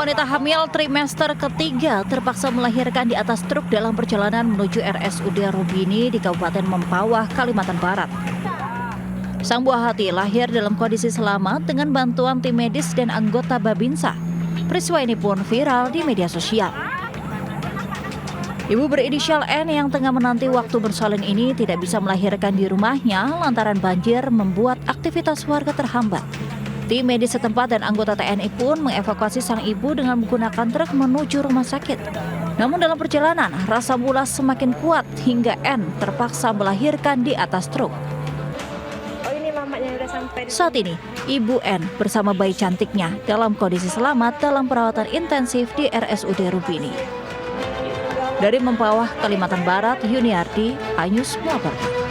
wanita hamil trimester ketiga terpaksa melahirkan di atas truk dalam perjalanan menuju RSUD Rubini di Kabupaten Mempawah, Kalimantan Barat. Sang buah hati lahir dalam kondisi selamat dengan bantuan tim medis dan anggota Babinsa. Peristiwa ini pun viral di media sosial. Ibu berinisial N yang tengah menanti waktu bersalin ini tidak bisa melahirkan di rumahnya lantaran banjir membuat aktivitas warga terhambat. Tim medis setempat dan anggota TNI pun mengevakuasi sang ibu dengan menggunakan truk menuju rumah sakit. Namun dalam perjalanan, rasa mulas semakin kuat hingga N terpaksa melahirkan di atas truk. Saat ini, Ibu N bersama bayi cantiknya dalam kondisi selamat dalam perawatan intensif di RSUD Rubini. Dari Mempawah, Kalimantan Barat, Yuniarti, Anyus melaporkan.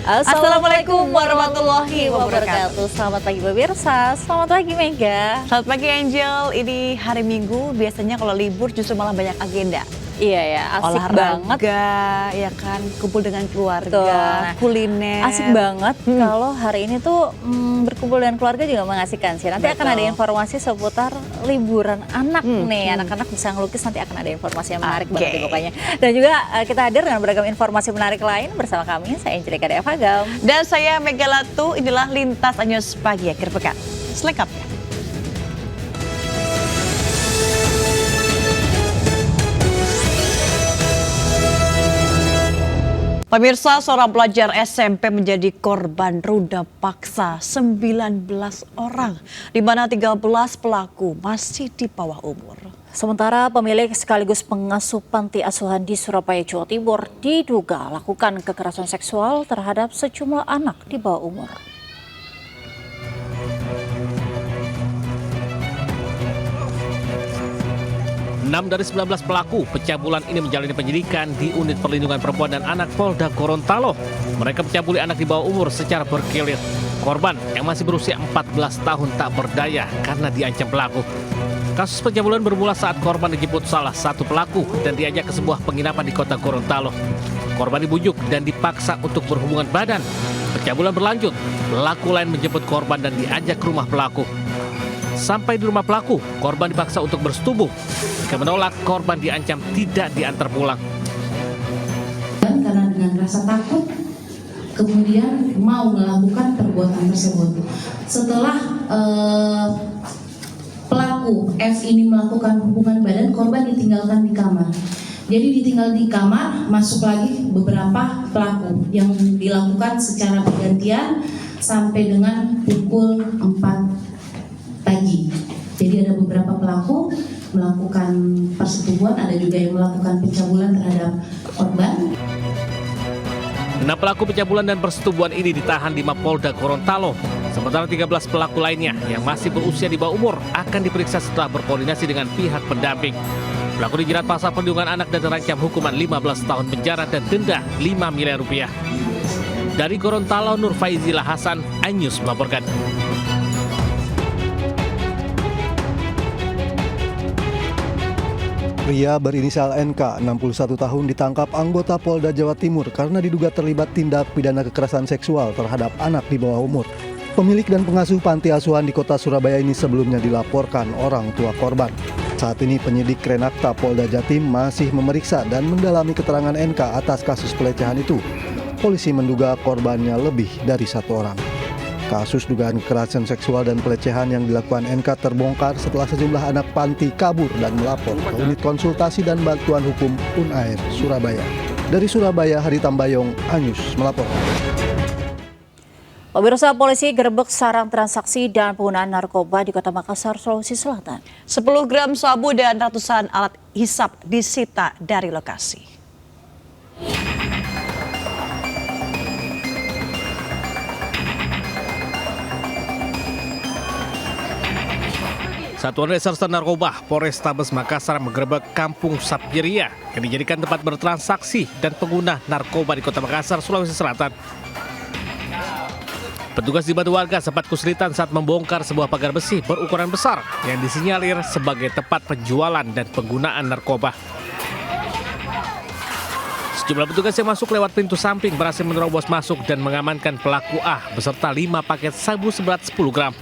Assalamualaikum warahmatullahi wabarakatuh. Selamat pagi pemirsa, selamat pagi Mega. Selamat pagi Angel, ini hari Minggu, biasanya kalau libur justru malah banyak agenda. Iya ya, asik banget. Ya kan, kumpul dengan keluarga, kuliner. Asik banget kalau hari ini tuh berkumpul dengan keluarga juga mengasihkan sih. Nanti akan ada informasi seputar liburan anak nih. Anak-anak bisa ngelukis, nanti akan ada informasi yang menarik banget pokoknya. Dan juga kita hadir dengan beragam informasi menarik lain bersama kami. Saya Angelika Dea Fagam. Dan saya Mega Latu, inilah Lintas Anyus Pagi akhir pekan. Selengkapnya. Pemirsa, seorang pelajar SMP menjadi korban ruda paksa 19 orang, di mana 13 pelaku masih di bawah umur. Sementara pemilik sekaligus pengasuh panti asuhan di Surabaya, Jawa Timur diduga lakukan kekerasan seksual terhadap sejumlah anak di bawah umur. Enam dari 19 pelaku pencabulan ini menjalani penyidikan di Unit Perlindungan Perempuan dan Anak Polda Gorontalo. Mereka mencabuli anak di bawah umur secara berkelit. Korban yang masih berusia 14 tahun tak berdaya karena diancam pelaku. Kasus pencabulan bermula saat korban dijemput salah satu pelaku dan diajak ke sebuah penginapan di kota Gorontalo. Korban dibujuk dan dipaksa untuk berhubungan badan. Pencabulan berlanjut, pelaku lain menjemput korban dan diajak ke rumah pelaku. Sampai di rumah pelaku, korban dipaksa untuk bersetubuh. Jika menolak, korban diancam tidak diantar pulang. Karena dengan rasa takut, kemudian mau melakukan perbuatan tersebut. Setelah pelaku F ini melakukan hubungan badan, korban ditinggalkan di kamar. Jadi ditinggal di kamar, masuk lagi beberapa pelaku yang dilakukan secara bergantian sampai dengan pukul 4 pagi. Jadi ada beberapa pelaku melakukan persetubuhan, ada juga yang melakukan pencabulan terhadap korban. 6 pelaku pencabulan dan persetubuhan ini ditahan di Mapolda Gorontalo. Sementara 13 pelaku lainnya yang masih berusia di bawah umur akan diperiksa setelah berkoordinasi dengan pihak pendamping. Pelaku dijerat pasal perlindungan anak dan terancam hukuman 15 tahun penjara dan denda 5 miliar rupiah. Dari Gorontalo, Nur Faizila Hasan, Anyus melaporkan. Pria berinisial NK, 61 tahun, ditangkap anggota Polda Jawa Timur karena diduga terlibat tindak pidana kekerasan seksual terhadap anak di bawah umur. Pemilik dan pengasuh panti asuhan di kota Surabaya ini sebelumnya dilaporkan orang tua korban. Saat ini penyidik Renakta Polda Jatim masih memeriksa dan mendalami keterangan NK atas kasus pelecehan itu. Polisi menduga korbannya lebih dari 1 orang. Kasus dugaan kekerasan seksual dan pelecehan yang dilakukan NK terbongkar setelah sejumlah anak panti kabur dan melapor ke Unit Konsultasi dan Bantuan Hukum Unair Surabaya. Dari Surabaya, Hari Tambayong, Anyus melaporkan. Pemirsa, polisi gerebek sarang transaksi dan penggunaan narkoba di Kota Makassar, Sulawesi Selatan. 10 gram sabu dan ratusan alat hisap disita dari lokasi. Satuan Reserse Narkoba Polrestabes Makassar menggerebek Kampung Sapiria yang dijadikan tempat bertransaksi dan pengguna narkoba di Kota Makassar, Sulawesi Selatan. Petugas dibantu warga sempat kesulitan saat membongkar sebuah pagar besi berukuran besar yang disinyalir sebagai tempat penjualan dan penggunaan narkoba. Sejumlah petugas yang masuk lewat pintu samping berhasil menerobos masuk dan mengamankan pelaku A beserta 5 paket sabu seberat 10 gram.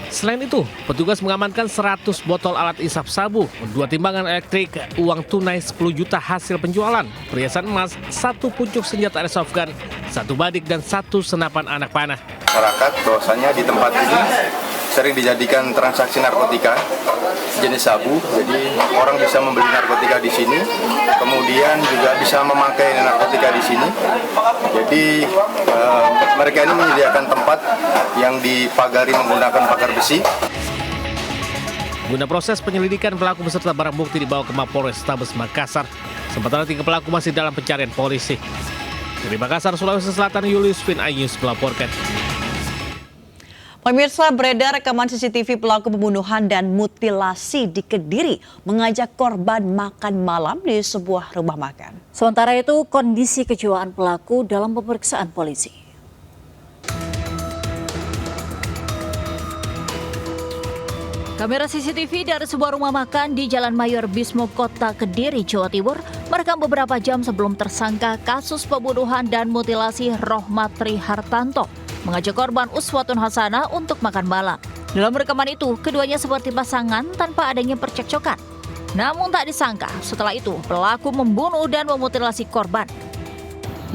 Selain itu, petugas mengamankan 100 botol alat isap sabu, 2 timbangan elektrik, uang tunai 10 juta hasil penjualan, perhiasan emas, 1 pucuk senjata airsoft gun, 1 badik, dan 1 senapan anak panah. Masyarakat bahwasanya di tempat ini sering dijadikan transaksi narkotika jenis sabu, jadi orang bisa membeli narkotika di sini, kemudian juga bisa memakai narkotika di sini. Jadi mereka ini menyediakan tempat yang dipagari menggunakan pagar besi. Guna proses penyelidikan, pelaku beserta barang bukti dibawa ke Mapolrestabes Makassar. Sementara 3 pelaku masih dalam pencarian polisi. Dari Makassar, Sulawesi Selatan, Julius Fin Ayus melaporkan. Pemirsa, beredar rekaman CCTV pelaku pembunuhan dan mutilasi di Kediri mengajak korban makan malam di sebuah rumah makan. Sementara itu, kondisi kejiwaan pelaku dalam pemeriksaan polisi. Kamera CCTV dari sebuah rumah makan di Jalan Mayor Bismo, Kota Kediri, Jawa Timur, merekam beberapa jam sebelum tersangka kasus pembunuhan dan mutilasi Rohmatri Hartanto mengajak korban Uswatun Hasanah untuk makan malam. Dalam rekaman itu, keduanya seperti pasangan tanpa adanya percekcokan. Namun tak disangka, setelah itu pelaku membunuh dan memutilasi korban.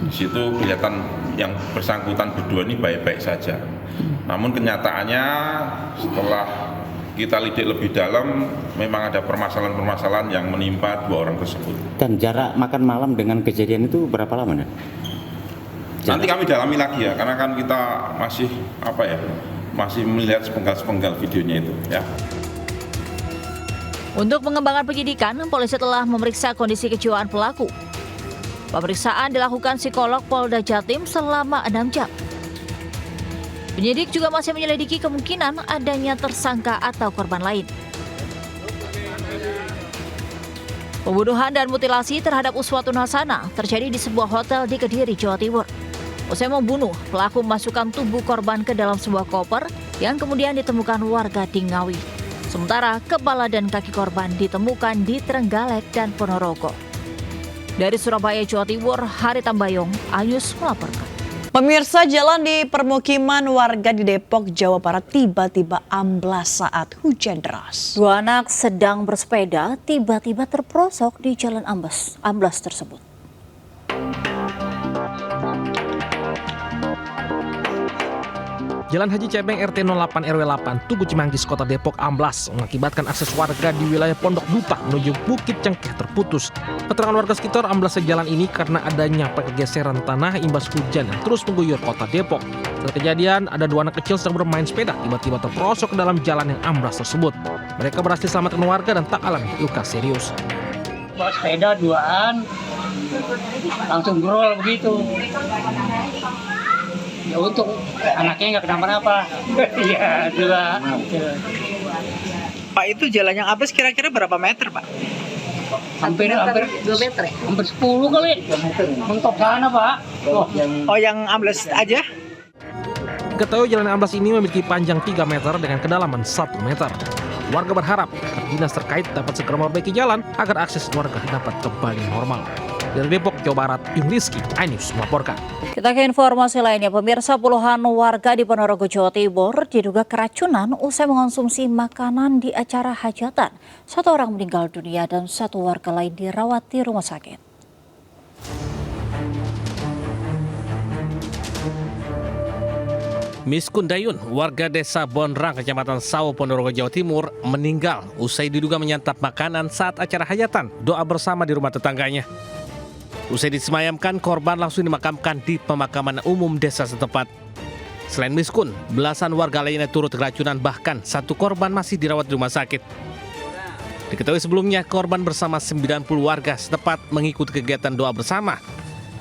Di situ kelihatan yang bersangkutan berdua ini baik-baik saja. Namun kenyataannya setelah kita lidik lebih dalam, memang ada permasalahan-permasalahan yang menimpa 2 orang tersebut. Dan jarak makan malam dengan kejadian itu berapa lama, Nak? Nanti kami dalami lagi ya, karena kan kita masih melihat sepenggal-sepenggal videonya itu ya. Untuk mengembangkan penyidikan, polisi telah memeriksa kondisi kejiwaan pelaku. Pemeriksaan dilakukan psikolog Polda Jatim selama 6 jam. Penyidik juga masih menyelidiki kemungkinan adanya tersangka atau korban lain. Pembunuhan dan mutilasi terhadap Uswatun Hasanah terjadi di sebuah hotel di Kediri, Jawa Timur. Usai membunuh, pelaku memasukkan tubuh korban ke dalam sebuah koper yang kemudian ditemukan warga di Ngawi. Sementara kepala dan kaki korban ditemukan di Trenggalek dan Ponorogo. Dari Surabaya, Jawa Timur, Hari Tambayong, Ayus melaporkan. Pemirsa, jalan di permukiman warga di Depok, Jawa Barat tiba-tiba amblas saat hujan deras. 2 anak sedang bersepeda tiba-tiba terperosok di jalan amblas tersebut. Jalan Haji Cebeng RT 08 RW 8 Tugu Cimanggis, Kota Depok amblas mengakibatkan akses warga di wilayah Pondok Duta menuju Bukit Cengkeh terputus. Keterangan warga sekitar, amblasnya jalan ini karena adanya pergeseran tanah imbas hujan yang terus mengguyur Kota Depok. Setelah kejadian, ada 2 anak kecil sedang bermain sepeda tiba-tiba terperosok ke dalam jalan yang amblas tersebut. Mereka berhasil selamatkan warga dan tak alami luka serius. Bawa sepeda 2an langsung grol begitu. Ya untuk anaknya nggak kenapa-napa. Iya, 2. Pak, itu jalan yang amblas kira-kira berapa meter, Pak? Hampir 2 meter. Hampir 10 kali. Mentok sana, Pak. Oh, yang amblas aja? Ketahui jalan amblas ini memiliki panjang 3 meter dengan kedalaman 1 meter. Warga berharap agar dinas terkait dapat segera memperbaiki jalan agar akses warga dapat kembali normal. Dari Depok, Jawa Barat, Yung Rizky, iNews melaporkan. Kita ke informasi lainnya, pemirsa, puluhan warga di Ponorogo, Jawa Timur diduga keracunan usai mengonsumsi makanan di acara hajatan. 1 orang meninggal dunia dan 1 warga lain dirawat di rumah sakit. Miskun Dayun, warga desa Bonrang, Kecamatan Sawo, Ponorogo, Jawa Timur, meninggal usai diduga menyantap makanan saat acara hajatan doa bersama di rumah tetangganya. Usai disemayamkan, korban langsung dimakamkan di pemakaman umum desa setempat. Selain Miskun, belasan warga lainnya turut keracunan, bahkan 1 korban masih dirawat di rumah sakit. Diketahui sebelumnya, korban bersama 90 warga setempat mengikuti kegiatan doa bersama.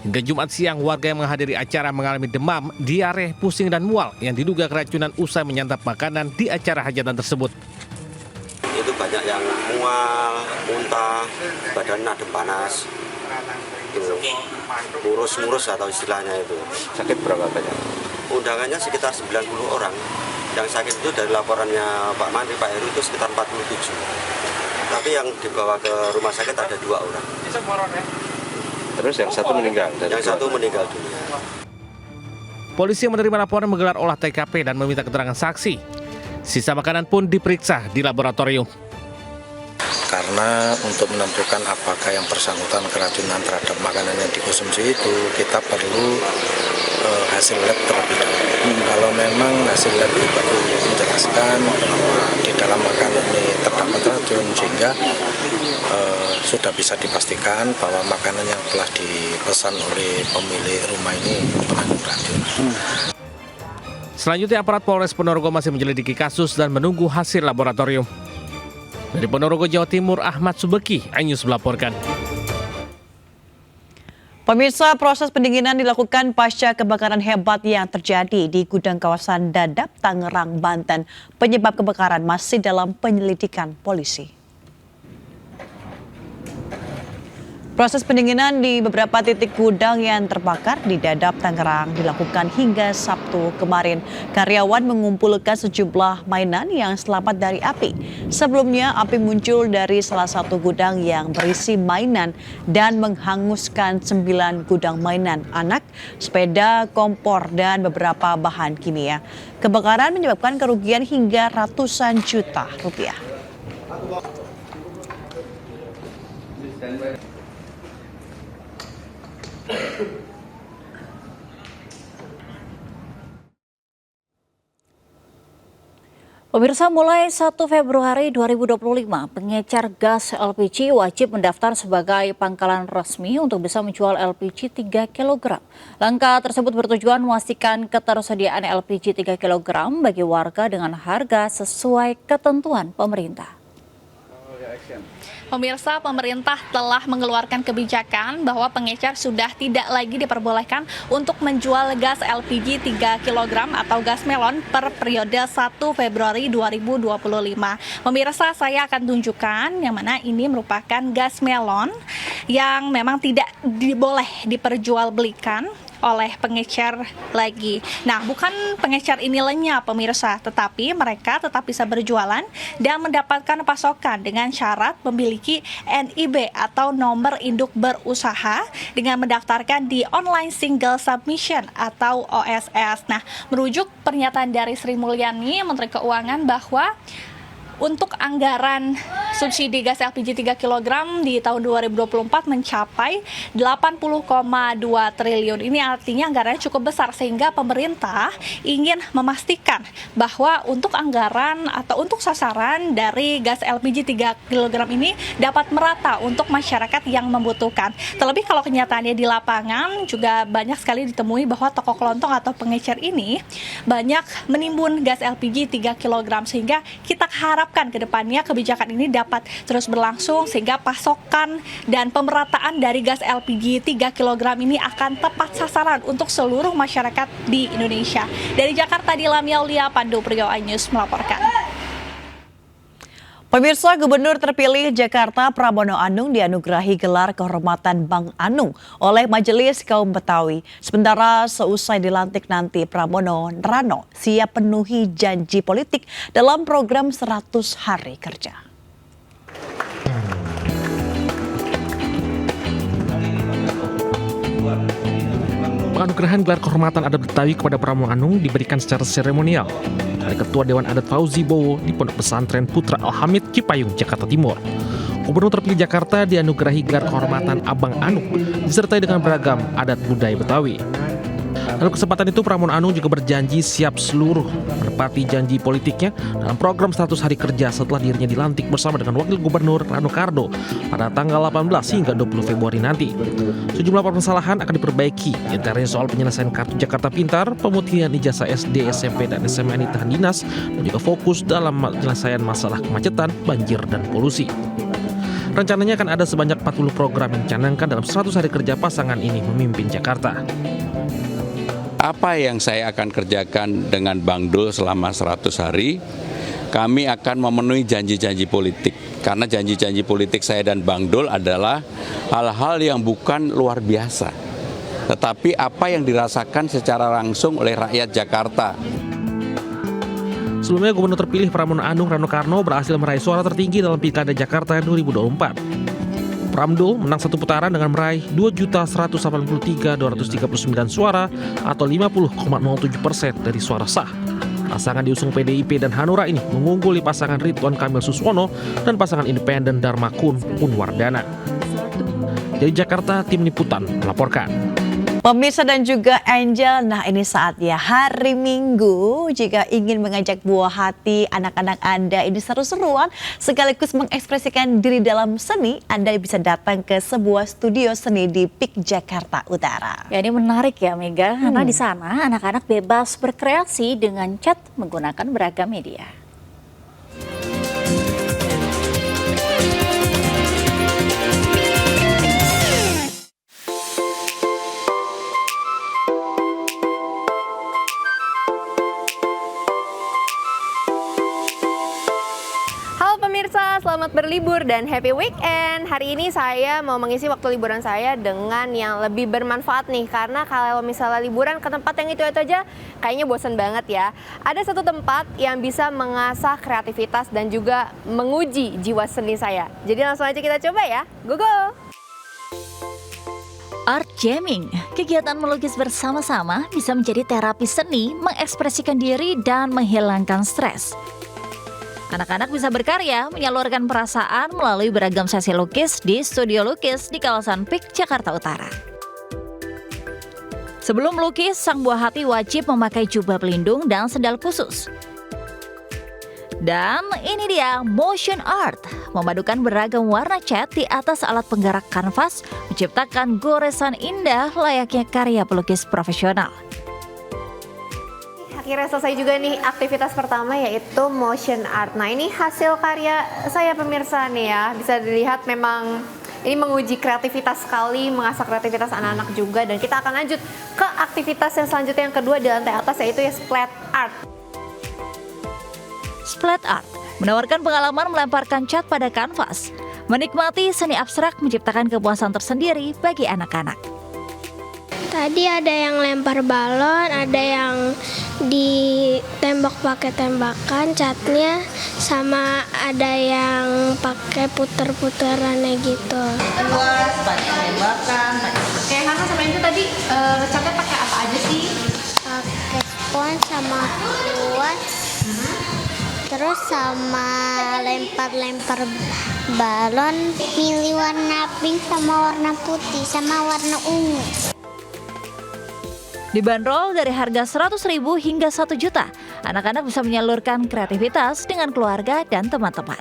Hingga Jumat siang, warga yang menghadiri acara mengalami demam, diare, pusing, dan mual yang diduga keracunan usai menyantap makanan di acara hajatan tersebut. Itu banyak yang mual, muntah, badan adem panas, murus-murus atau istilahnya itu. Sakit berapa banyak? undangannya sekitar 90 orang. Yang sakit itu dari laporannya Pak Menteri, Pak Heru itu sekitar 47. Tapi yang dibawa ke rumah sakit ada 2 orang. Terus yang satu meninggal? Yang satu meninggal dunia. Polisi yang menerima laporan menggelar olah TKP dan meminta keterangan saksi. Sisa makanan pun diperiksa di laboratorium. Karena untuk menentukan apakah yang bersangkutan keracunan terhadap makanan yang dikonsumsi itu, kita perlu hasil lab terlebih dahulu. Kalau memang hasil lab itu menjelaskan bahwa di dalam makanan ini terdapat racun, sehingga sudah bisa dipastikan bahwa makanan yang telah dipesan oleh pemilik rumah ini mengandung racun. Selanjutnya aparat Polres Ponorogo masih menyelidiki kasus dan menunggu hasil laboratorium. Dari Ponorogo, Jawa Timur, Ahmad Subeki, iNews melaporkan. Pemirsa, proses pendinginan dilakukan pasca kebakaran hebat yang terjadi di gudang kawasan Dadap, Tangerang, Banten. Penyebab kebakaran masih dalam penyelidikan polisi. Proses pendinginan di beberapa titik gudang yang terbakar di Dadap, Tangerang dilakukan hingga Sabtu kemarin. Karyawan mengumpulkan sejumlah mainan yang selamat dari api. Sebelumnya api muncul dari salah satu gudang yang berisi mainan dan menghanguskan 9 gudang mainan anak, sepeda, kompor, dan beberapa bahan kimia. Kebakaran menyebabkan kerugian hingga ratusan juta rupiah. Pemirsa, mulai 1 Februari 2025, pengecer gas LPG wajib mendaftar sebagai pangkalan resmi untuk bisa menjual LPG 3 kg. Langkah tersebut bertujuan memastikan ketersediaan LPG 3 kg bagi warga dengan harga sesuai ketentuan pemerintah. Pemirsa, pemerintah telah mengeluarkan kebijakan bahwa pengecer sudah tidak lagi diperbolehkan untuk menjual gas LPG 3 kg atau gas melon per periode 1 Februari 2025. Pemirsa, saya akan tunjukkan yang mana ini merupakan gas melon yang memang tidak boleh diperjualbelikan oleh pengecer lagi. Nah, bukan pengecer ini lenyap, pemirsa, tetapi mereka tetap bisa berjualan dan mendapatkan pasokan dengan syarat memiliki NIB atau nomor induk berusaha dengan mendaftarkan di Online Single Submission atau OSS. Nah, merujuk pernyataan dari Sri Mulyani, Menteri Keuangan, bahwa untuk anggaran subsidi gas LPG 3 kg di tahun 2024 mencapai 80,2 triliun. Ini artinya anggarannya cukup besar sehingga pemerintah ingin memastikan bahwa untuk anggaran atau untuk sasaran dari gas LPG 3 kg ini dapat merata untuk masyarakat yang membutuhkan. Terlebih kalau kenyataannya di lapangan juga banyak sekali ditemui bahwa toko kelontong atau pengecer ini banyak menimbun gas LPG 3 kg sehingga kita harapkan ke depannya kebijakan ini dapat terus berlangsung sehingga pasokan dan pemerataan dari gas LPG 3 kg ini akan tepat sasaran untuk seluruh masyarakat di Indonesia. Dari Jakarta, Dilamia Aulia, Pandu Priyo, iNews melaporkan. Pemirsa, Gubernur terpilih Jakarta Pramono Anung dianugerahi gelar kehormatan Bang Anung oleh Majelis Kaum Betawi. Sementara seusai dilantik nanti, Pramono Rano siap penuhi janji politik dalam program 100 hari kerja. Penganugerahan gelar kehormatan adat Betawi kepada Pramono Anung diberikan secara seremonial oleh Ketua Dewan Adat Fauzi Bowo di Pondok Pesantren Putra Al-Hamid, Cipayung, Jakarta Timur. Gubernur terpilih Jakarta dianugerahi gelar kehormatan Abang Anung disertai dengan beragam adat budaya Betawi. Dalam kesempatan itu, Pramono Anung juga berjanji siap seluruh menepati janji politiknya dalam program 100 hari kerja setelah dirinya dilantik bersama dengan Wakil Gubernur Rano Karno pada tanggal 18 hingga 20 Februari nanti. Sejumlah permasalahan akan diperbaiki, antaranya soal penyelesaian kartu Jakarta Pintar, pemutihan ijazah SD, SMP, dan SMA yang ditahan dinas, dan juga fokus dalam penyelesaian masalah kemacetan, banjir, dan polusi. Rencananya akan ada sebanyak 40 program yang dicanangkan dalam 100 hari kerja pasangan ini memimpin Jakarta. Apa yang saya akan kerjakan dengan Bang Dul selama 100 hari, kami akan memenuhi janji-janji politik. Karena janji-janji politik saya dan Bang Dul adalah hal-hal yang bukan luar biasa. tetapi apa yang dirasakan secara langsung oleh rakyat Jakarta. Sebelumnya Gubernur terpilih Pramono Anung Rano Karno berhasil meraih suara tertinggi dalam Pilkada Jakarta 2024. Pramdul menang satu putaran dengan meraih 2.183.239 suara atau 50,07% dari suara sah. Pasangan diusung PDIP dan Hanura ini mengungguli pasangan Ridwan Kamil Suswono dan pasangan independen Dharma Kun Punwardana. Dari Jakarta, tim liputan melaporkan. Pemirsa dan juga Angel, nah ini saatnya hari Minggu. Jika ingin mengajak buah hati anak-anak Anda ini seru-seruan sekaligus mengekspresikan diri dalam seni, Anda bisa datang ke sebuah studio seni di PIK Jakarta Utara. Ya, ini menarik ya Mega, karena di sana anak-anak bebas berkreasi dengan cat menggunakan beragam media. Selamat berlibur dan happy weekend. Hari ini saya mau mengisi waktu liburan saya dengan yang lebih bermanfaat nih. Karena kalau misalnya liburan ke tempat yang itu aja kayaknya bosan banget ya. Ada satu tempat yang bisa mengasah kreativitas dan juga menguji jiwa seni saya. Jadi langsung aja kita coba ya. Go go! Art jamming, kegiatan melukis bersama-sama bisa menjadi terapi seni, mengekspresikan diri dan menghilangkan stres. Anak-anak bisa berkarya, menyalurkan perasaan melalui beragam sesi lukis di studio lukis di kawasan PIK Jakarta Utara. Sebelum melukis, sang buah hati wajib memakai jubah pelindung dan sendal khusus. Dan ini dia motion art, memadukan beragam warna cat di atas alat penggerak kanvas, menciptakan goresan indah layaknya karya pelukis profesional. Akhirnya selesai juga nih aktivitas pertama yaitu motion art. Nah ini hasil karya saya pemirsa nih ya. Bisa dilihat memang ini menguji kreativitas sekali, mengasah kreativitas anak-anak juga. Dan kita akan lanjut ke aktivitas yang selanjutnya yang kedua di lantai atas yaitu ya splat art. Splat art menawarkan pengalaman melemparkan cat pada kanvas. Menikmati seni abstrak menciptakan kepuasan tersendiri bagi anak-anak. Tadi ada yang lempar balon, ada yang ditembak pakai tembakan catnya, sama ada yang pakai puter-puterannya gitu. Luas, banyak tembakan. Oke, Hana sama itu tadi catnya pakai apa aja sih? Pakai spons sama kuas, terus sama lempar-lempar balon, pilih warna pink sama warna putih sama warna ungu. Dibanderol dari harga Rp100.000 hingga Rp1 juta, anak-anak bisa menyalurkan kreativitas dengan keluarga dan teman-teman.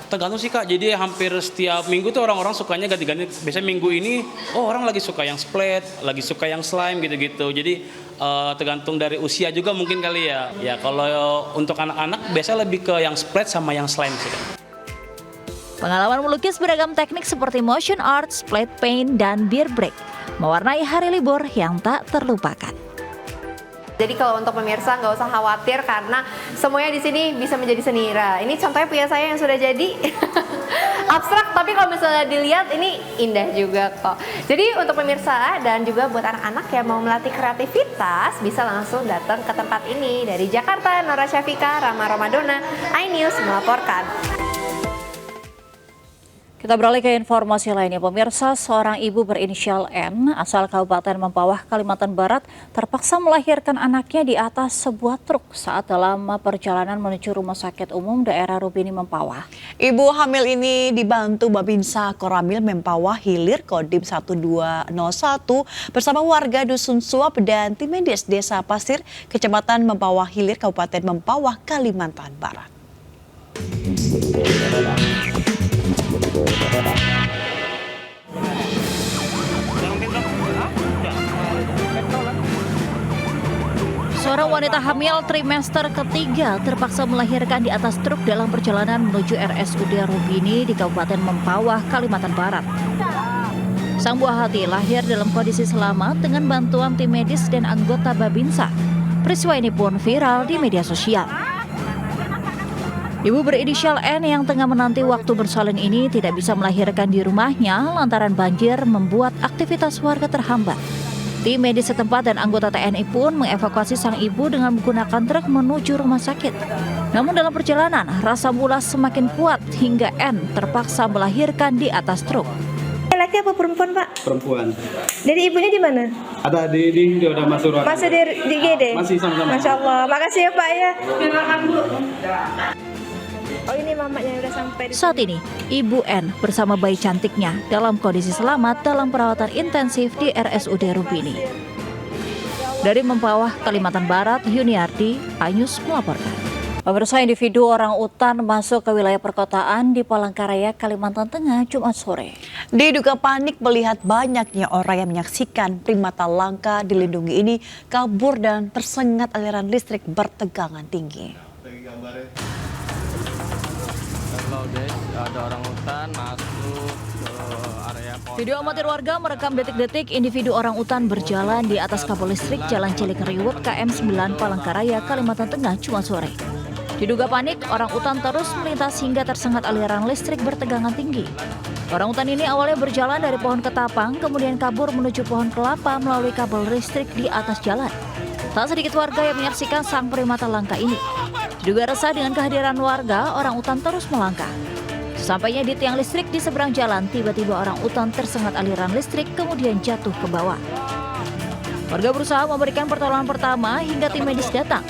Tergantung sih Kak, jadi hampir setiap minggu tuh orang-orang sukanya ganti-ganti. Biasanya minggu ini, orang lagi suka yang splat, lagi suka yang slime gitu-gitu. Jadi tergantung dari usia juga mungkin kali ya. Ya kalau untuk anak-anak biasanya lebih ke yang splat sama yang slime sih Kak. Pengalaman melukis beragam teknik seperti motion art, splat paint, dan beer break mewarnai hari libur yang tak terlupakan. Jadi kalau untuk pemirsa nggak usah khawatir karena semuanya di sini bisa menjadi senira. Ini contohnya punya saya yang sudah jadi abstrak, tapi kalau misalnya dilihat ini indah juga kok. Jadi untuk pemirsa dan juga buat anak-anak yang mau melatih kreativitas bisa langsung datang ke tempat ini. Dari Jakarta, Nora Syafika, Rama Ramadona, iNews melaporkan. Kita beralih ke informasi lainnya, pemirsa. Seorang ibu berinisial N asal Kabupaten Mempawah, Kalimantan Barat terpaksa melahirkan anaknya di atas sebuah truk saat dalam perjalanan menuju Rumah Sakit Umum Daerah Rubini Mempawah. Ibu hamil ini dibantu Babinsa Koramil Mempawah Hilir Kodim 1201 bersama warga Dusun Suap dan tim medis Desa Pasir, Kecamatan Mempawah Hilir, Kabupaten Mempawah, Kalimantan Barat. Seorang wanita hamil trimester ketiga terpaksa melahirkan di atas truk dalam perjalanan menuju RSUD Rubini di Kabupaten Mempawah, Kalimantan Barat. Sang buah hati lahir dalam kondisi selamat dengan bantuan tim medis dan anggota Babinsa. Peristiwa ini pun viral di media sosial. Ibu berinisial N yang tengah menanti waktu bersalin ini tidak bisa melahirkan di rumahnya lantaran banjir membuat aktivitas warga terhambat. Tim medis setempat dan anggota TNI pun mengevakuasi sang ibu dengan menggunakan truk menuju rumah sakit. Namun dalam perjalanan, rasa mulas semakin kuat hingga N terpaksa melahirkan di atas truk. Laki apa perempuan, Pak? Perempuan. Dari ibunya di mana? Ada dia udah masuk ruangan. Masih di GD? Masih sama-sama. Masya Allah. Makasih ya, Pak ya. Silakan, Bu. Oh, ini mamanya udah sampai di Saat ini, Ibu N bersama bayi cantiknya dalam kondisi selamat dalam perawatan intensif di RSUD Rubini. Dari Mempawah, Kalimantan Barat, Yuniardi, Anyus melaporkan. Pemirsa, individu orang utan masuk ke wilayah perkotaan di Palangkaraya, Kalimantan Tengah, Jumat sore. Diduga panik melihat banyaknya orang yang menyaksikan primata langka dilindungi ini kabur dan tersengat aliran listrik bertegangan tinggi. Ada orang utan masuk ke area Video amatir warga merekam detik-detik individu orang utan berjalan di atas kabel listrik Jalan Cilikriwut KM 9 Palangkaraya, Kalimantan Tengah, Jumat sore. Diduga panik, orang utan terus melintas hingga tersengat aliran listrik bertegangan tinggi. Orang utan ini awalnya berjalan dari pohon ketapang, kemudian kabur menuju pohon kelapa melalui kabel listrik di atas jalan. Tak sedikit warga yang menyaksikan sang primata langka ini. Diduga resah dengan kehadiran warga, orang utan terus melangkah. Sesampainya di tiang listrik di seberang jalan, tiba-tiba orang utan tersengat aliran listrik kemudian jatuh ke bawah. Warga berusaha memberikan pertolongan pertama hingga tim medis datang.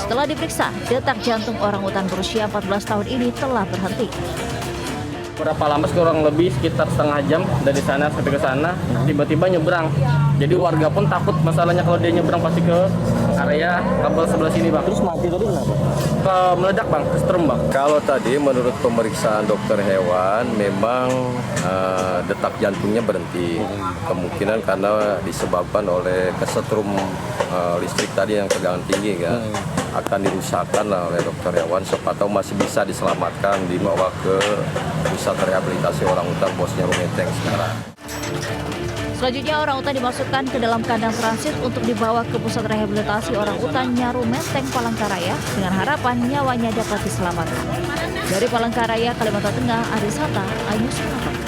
Setelah diperiksa, detak jantung orang utan berusia 14 tahun ini telah berhenti. Berapa lama kurang lebih sekitar setengah jam dari sana sampai ke sana, tiba-tiba nyebrang. Jadi warga pun takut masalahnya kalau dia nyebrang pasti ke area kabel sebelah sini, Bang. Terus mati tadi kenapa? Meledak, Bang, kesetrum, Bang. Kalau tadi menurut pemeriksaan dokter hewan memang detak jantungnya berhenti. Kemungkinan karena disebabkan oleh kesetrum listrik tadi yang tegangan tinggi kan. Akan dirusakkan oleh dokter hewan, siapa tahu masih bisa diselamatkan, dibawa ke pusat rehabilitasi orang utan Bosnya Rumeteng sekarang. Selanjutnya orang utan dimasukkan ke dalam kandang transit untuk dibawa ke pusat rehabilitasi orang utan Nyaru Menteng Palangkaraya dengan harapan nyawanya dapat diselamatkan. Dari Palangkaraya, Kalimantan Tengah, Arisata, Anyus melaporkan.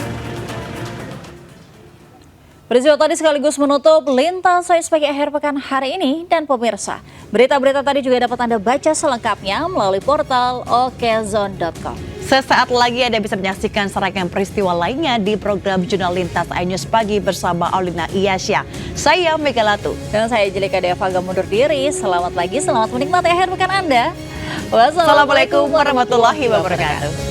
Peristiwa tadi sekaligus menutup Lintas Saya sebagai akhir pekan hari ini. Dan pemirsa, berita-berita tadi juga dapat Anda baca selengkapnya melalui portal okezone.com. Sesaat lagi Anda bisa menyaksikan serangkaian peristiwa lainnya di program Jurnal Lintas iNews Pagi bersama Aulina Iyasya. Saya Megalatu. Dan saya Jelika Deva mundur diri. Selamat pagi, selamat menikmati akhir pekan Anda. Wassalamualaikum warahmatullahi wabarakatuh.